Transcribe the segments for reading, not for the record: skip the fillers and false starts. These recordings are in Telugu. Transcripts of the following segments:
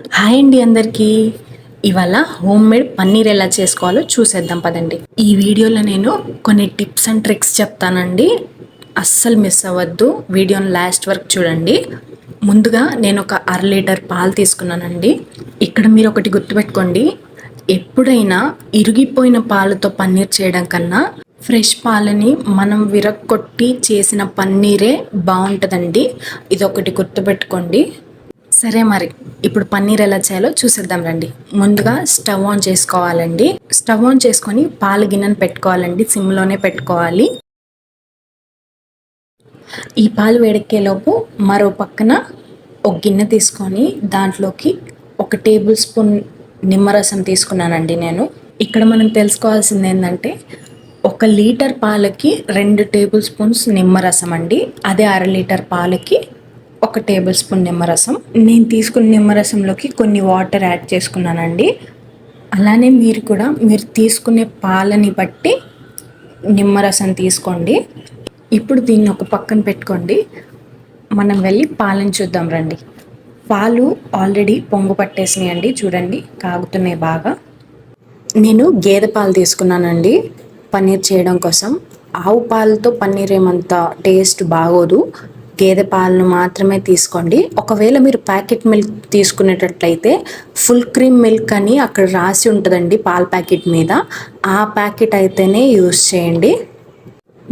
హాయ్ అండి అందరికీ. ఇవాళ హోమ్ మేడ్ పన్నీర్ ఎలా చేసుకోవాలో చూసేద్దాం పదండి. ఈ వీడియోలో నేను కొన్ని టిప్స్ అండ్ ట్రిక్స్ చెప్తానండి. అస్సలు మిస్ అవ్వద్దు, వీడియోని లాస్ట్ వరకు చూడండి. ముందుగా నేను ఒక 1/2 లీటర్ పాలు తీసుకున్నానండి. ఇక్కడ మీరు ఒకటి గుర్తుపెట్టుకోండి, ఎప్పుడైనా ఇరిగిపోయిన పాలతో పన్నీర్ చేయడం కన్నా ఫ్రెష్ పాలని మనం విరక్కొట్టి చేసిన పన్నీరే బాగుంటుందండి. ఇదొకటి గుర్తుపెట్టుకోండి. సరే మరి, ఇప్పుడు పన్నీర్ ఎలా చేయాలో చూసేద్దాం రండి. ముందుగా స్టవ్ ఆన్ చేసుకోవాలండి. స్టవ్ ఆన్ చేసుకొని పాల గిన్నెను పెట్టుకోవాలండి, సిమ్లోనే పెట్టుకోవాలి. ఈ పాలు వేడెక్కేలోపు మరో పక్కన ఒక గిన్నె తీసుకొని దాంట్లోకి 1 టేబుల్ స్పూన్ నిమ్మరసం తీసుకున్నానండి నేను. ఇక్కడ మనం తెలుసుకోవాల్సింది ఏంటంటే 1 లీటర్ పాలకి 2 టేబుల్ స్పూన్స్ నిమ్మరసం అండి. అదే 1/2 లీటర్ పాలకి 1 టేబుల్ స్పూన్ నిమ్మరసం. నేను తీసుకున్న నిమ్మరసంలోకి కొన్ని వాటర్ యాడ్ చేసుకున్నానండి. అలానే మీరు కూడా మీరు తీసుకునే పాలని బట్టి నిమ్మరసం తీసుకోండి. ఇప్పుడు దీన్ని ఒక పక్కన పెట్టుకోండి. మనం వెళ్ళి పాలను చూద్దాం రండి. పాలు ఆల్రెడీ పొంగు పట్టేసినాయండి, చూడండి కాగుతున్నాయి బాగా. నేను గేదె పాలు తీసుకున్నానండి పన్నీర్ చేయడం కోసం. ఆవు పాలతో పన్నీర్ ఏమంత టేస్ట్ బాగోదు, గేదె పాలను మాత్రమే తీసుకోండి. ఒకవేళ మీరు ప్యాకెట్ మిల్క్ తీసుకునేటట్లయితే ఫుల్ క్రీమ్ మిల్క్ అని అక్కడ రాసి ఉంటుందండి పాల ప్యాకెట్ మీద, ఆ ప్యాకెట్ అయితేనే యూస్ చేయండి.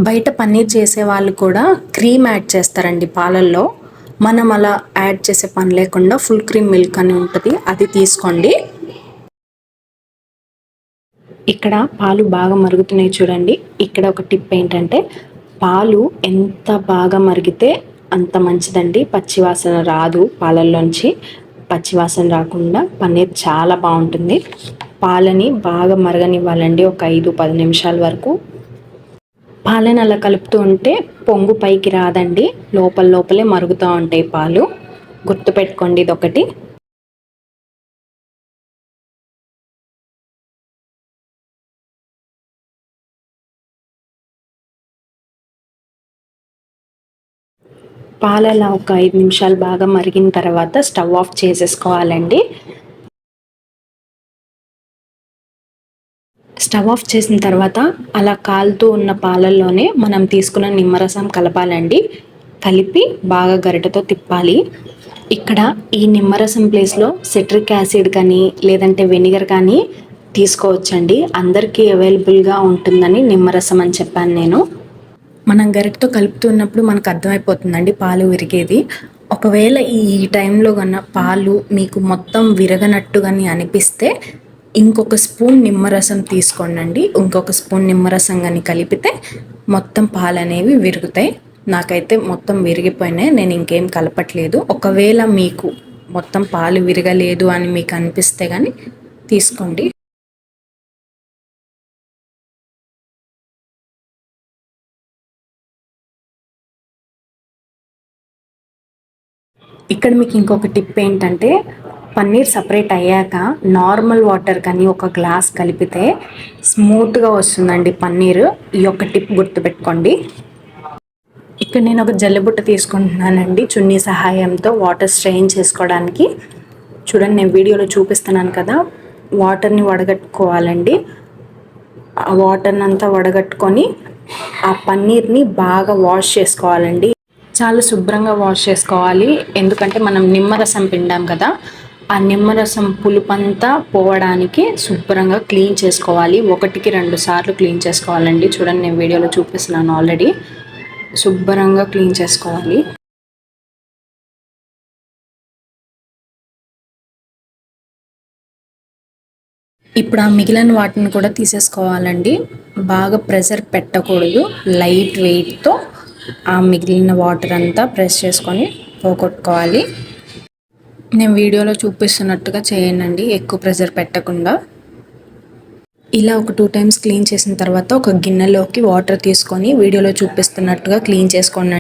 బయట పన్నీర్ చేసే వాళ్ళు కూడా క్రీమ్ యాడ్ చేస్తారండి పాలల్లో. మనం అలా యాడ్ చేసే పని లేకుండా ఫుల్ క్రీమ్ మిల్క్ అని ఉంటుంది, అది తీసుకోండి. ఇక్కడ పాలు బాగా మరుగుతున్నాయి చూడండి. ఇక్కడ ఒక టిప్ ఏంటంటే, పాలు ఎంత బాగా మరిగితే అంత మంచిదండి. పచ్చివాసన రాదు పాలల్లోంచి. పచ్చివాసన రాకుండా పన్నీర్ చాలా బాగుంటుంది. పాలని బాగా మరగనివ్వాలండి, ఒక 5-10 నిమిషాల వరకు. పాలను అలా కలుపుతూ ఉంటే పొంగు పైకి రాదండి, లోపల లోపలే మరుగుతూ ఉంటాయి పాలు. గుర్తుపెట్టుకోండి ఇదొకటి. పాలు అలా ఒక 5 నిమిషాలు బాగా మరిగిన తర్వాత స్టవ్ ఆఫ్ చేసేసుకోవాలండి. స్టవ్ ఆఫ్ చేసిన తర్వాత అలా కాలుతూ ఉన్న పాలల్లోనే మనం తీసుకున్న నిమ్మరసం కలపాలండి. కలిపి బాగా గరిటెతో తిప్పాలి. ఇక్కడ ఈ నిమ్మరసం ప్లేస్లో సిట్రిక్ యాసిడ్ కానీ లేదంటే వెనిగర్ కానీ తీసుకోవచ్చండి. అందరికీ అవైలబుల్గా ఉంటుందని నిమ్మరసం అని చెప్పాను నేను. మనం గరిటతో కలుపుతున్నప్పుడు మనకు అర్థమైపోతుందండి పాలు విరిగేది. ఒకవేళ ఈ టైంలో కన్నా పాలు మీకు మొత్తం విరగనట్టు కానీ అనిపిస్తే ఇంకొక స్పూన్ నిమ్మరసం తీసుకోండి. ఇంకొక స్పూన్ నిమ్మరసం కానీ కలిపితే మొత్తం పాలు అనేవి విరుగుతాయి. నాకైతే మొత్తం విరిగిపోయినాయి, నేను ఇంకేం కలపట్లేదు. ఒకవేళ మీకు మొత్తం పాలు విరగలేదు అని మీకు అనిపిస్తే కానీ తీసుకోండి. ఇక్కడ మీకు ఇంకొక టిప్ ఏంటంటే, పన్నీర్ సపరేట్ అయ్యాక నార్మల్ వాటర్ కానీ ఒక గ్లాస్ కలిపితే స్మూత్గా వస్తుందండి పన్నీర్. ఈ యొక్క టిప్ గుర్తుపెట్టుకోండి. ఇక్కడ నేను ఒక జల్లెబుట్ట తీసుకుంటున్నానండి చున్నీ సహాయంతో వాటర్ స్ట్రెయిన్ చేసుకోవడానికి. చూడండి నేను వీడియోలో చూపిస్తున్నాను కదా, వాటర్ని వడగట్టుకోవాలండి. ఆ వాటర్ని అంతా వడగట్టుకొని ఆ పన్నీర్ని బాగా వాష్ చేసుకోవాలండి. చాలా శుభ్రంగా వాష్ చేసుకోవాలి, ఎందుకంటే మనం నిమ్మరసం పిండాం కదా, ఆ నిమ్మరసం పులుపంతా పోవడానికి శుభ్రంగా క్లీన్ చేసుకోవాలి. 1-2 సార్లు క్లీన్ చేసుకోవాలండి. చూడండి నేను వీడియోలో చూపిస్తున్నాను ఆల్రెడీ. శుభ్రంగా క్లీన్ చేసుకోవాలి. ఇప్పుడు ఆ మిగిలిన వాటిని కూడా తీసేసుకోవాలండి. బాగా ప్రెషర్ పెట్టకూడదు, లైట్ వెయిట్తో ఆ మిగిలిన వాటర్ అంతా ప్రెస్ చేసుకొని పోగొట్టుకోవాలి. నేను వీడియోలో చూపిస్తున్నట్టుగా చేయండి, ఎక్కువ ప్రెషర్ పెట్టకుండా. ఇలా ఒక 2 టైమ్స్ క్లీన్ చేసిన తర్వాత ఒక గిన్నెలోకి వాటర్ తీసుకొని వీడియోలో చూపిస్తున్నట్టుగా క్లీన్ చేసుకోండి.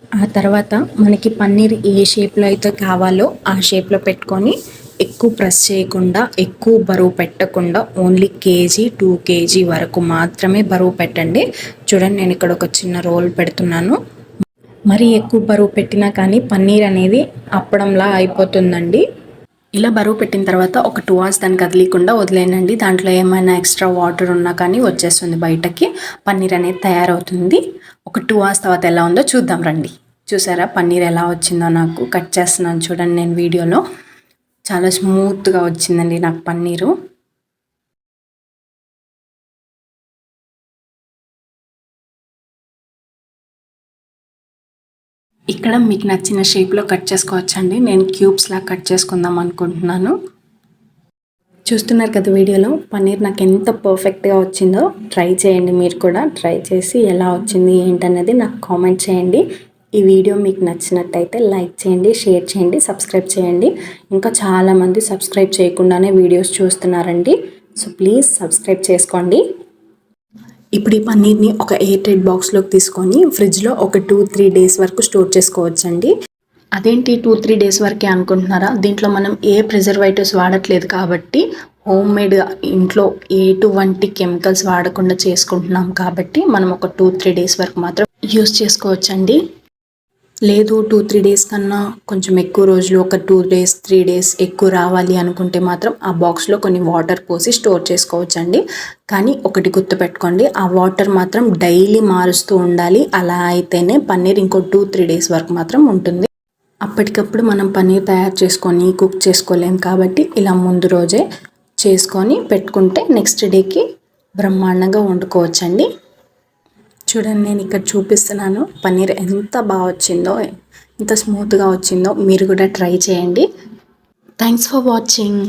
ఆ తర్వాత మనకి పన్నీర్ ఏ షేప్లో అయితే కావాలో ఆ షేప్లో పెట్టుకొని ఎక్కువ ప్రెస్ చేయకుండా, ఎక్కువ బరువు పెట్టకుండా ఓన్లీ కేజీ 2 kg వరకు మాత్రమే బరువు పెట్టండి. చూడండి, నేను ఇక్కడ ఒక చిన్న రోల్ పెడుతున్నాను. మరీ ఎక్కువ బరువు పెట్టినా కానీ పన్నీర్ అనేది అప్పడంలా అయిపోతుందండి. ఇలా బరువు పెట్టిన తర్వాత ఒక 2 hours దాన్ని కదిలీకుండా వదిలేయండి. దాంట్లో ఏమైనా ఎక్స్ట్రా వాటర్ ఉన్నా కానీ వచ్చేస్తుంది బయటకి. పన్నీర్ అనేది తయారవుతుంది. ఒక 2 hours తర్వాత ఎలా ఉందో చూద్దాం రండి. చూసారా పన్నీర్ ఎలా వచ్చిందో? నాకు కట్ చేస్తున్నాను చూడండి నేను వీడియోలో. చాలా స్మూత్గా వచ్చిందండి నాకు పన్నీరు. ఇక్కడ మీకు నచ్చిన షేప్లో కట్ చేసుకోవచ్చండి. నేను క్యూబ్స్లా కట్ చేసుకుందాం అనుకుంటున్నాను. చూస్తున్నారు కదా వీడియోలో పన్నీర్ నాకు ఎంత పర్ఫెక్ట్గా వచ్చిందో. ట్రై చేయండి, మీరు కూడా ట్రై చేసి ఎలా వచ్చింది ఏంటనేది నాకు కామెంట్ చేయండి. ఈ వీడియో మీకు నచ్చినట్టయితే లైక్ చేయండి, షేర్ చేయండి, సబ్స్క్రైబ్ చేయండి. ఇంకా చాలామంది సబ్స్క్రైబ్ చేయకుండానే వీడియోస్ చూస్తున్నారండి. సో ప్లీజ్ సబ్స్క్రైబ్ చేసుకోండి. ఇప్పుడు ఈ పన్నీర్ని ఒక ఎయిర్ టైట్ బాక్స్లోకి తీసుకొని ఫ్రిడ్జ్లో ఒక 2-3 days వరకు స్టోర్ చేసుకోవచ్చండి. అదేంటి 2-3 days వరకే అనుకుంటున్నారా? దీంట్లో మనం ఏ ప్రిజర్వేటివ్స్ వాడట్లేదు కాబట్టి, హోమ్ మేడ్గా ఇంట్లో ఎటువంటి కెమికల్స్ వాడకుండా చేసుకుంటున్నాం కాబట్టి మనం ఒక 2-3 days వరకు మాత్రం యూస్ చేసుకోవచ్చండి. లేదు 2-3 days కన్నా కొంచెం ఎక్కువ రోజులు, ఒక 2 days 3 days ఎక్కువ రావాలి అనుకుంటే మాత్రం ఆ బాక్స్లో కొన్ని వాటర్ పోసి స్టోర్ చేసుకోవచ్చండి. కానీ ఒకటి గుర్తుపెట్టుకోండి, ఆ వాటర్ మాత్రం డైలీ మారుస్తూ ఉండాలి. అలా అయితేనే పన్నీర్ ఇంకో 2-3 days వరకు మాత్రం ఉంటుంది. అప్పటికప్పుడు మనం పన్నీర్ తయారు చేసుకొని కుక్ చేసుకోలేం కాబట్టి ఇలా ముందు రోజే చేసుకొని పెట్టుకుంటే నెక్స్ట్ డేకి బ్రహ్మాండంగా వండుకోవచ్చండి. చూడండి, నేను ఇక్కడ చూపిస్తున్నాను పన్నీర్ ఎంత బాగా వచ్చిందో, ఎంత స్మూత్గా వచ్చిందో. మీరు కూడా ట్రై చేయండి. Thanks for watching.